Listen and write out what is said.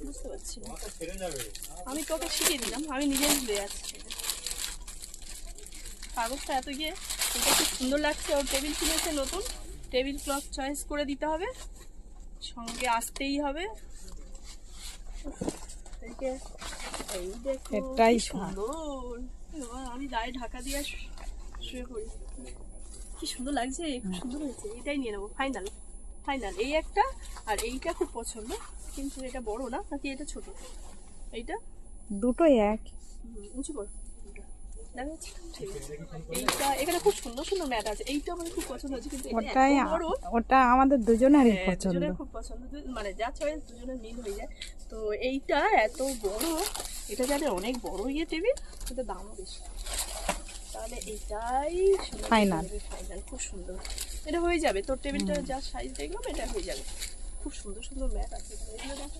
বুঝতে পারছি না, আমি তোকে শিখিয়ে দিলাম, আমি নিজেই ভুলে যাচ্ছি। কাগজটা এত গিয়ে এটা খুব সুন্দর লাগছে। ওর টেবিল কিনেছে নতুন, টেবিল ক্লথ চয়েস করে দিতে হবে, সঙ্গে আসতেই হবে। এই দেখো এটাই সুন্দর, আমি গায়ে ঢাকা দিয়ে শুয়ে পড়ি। কি সুন্দর লাগছে, খুব সুন্দর হয়েছে। এটাই নিয়ে নেবো, ফাইনাল ফাইনাল। এই একটা, আর এইটা খুব পছন্দ, কিন্তু এটা বড় না, নাকি এটা ছোট? এইটা দুটোই এক। উঁচু কর, এইটা এখানে খুব সুন্দর সুন্দর ম্যাট আছে। এইটা আমার খুব পছন্দ হচ্ছে, কিন্তু ওটাই, ওটা আমাদের দুজনেরই পছন্দ। দুজনের খুব পছন্দ, মানে যা চয়েস দুজনের মিল হয়ে যায়। তো এইটা এত বড়, এটা যাবে অনেক বড় ইয়ে টেবিল, এটা দামও বেশি। তাহলে এটাই ফাইনাল ফাইনাল, খুব সুন্দর। এটা হয়ে যাবে তোর টেবিলটা, যা সাইজ দেখলাম এটা হয়ে যাবে। খুব সুন্দর সুন্দর ম্যাট আছে, এগুলো দেখো।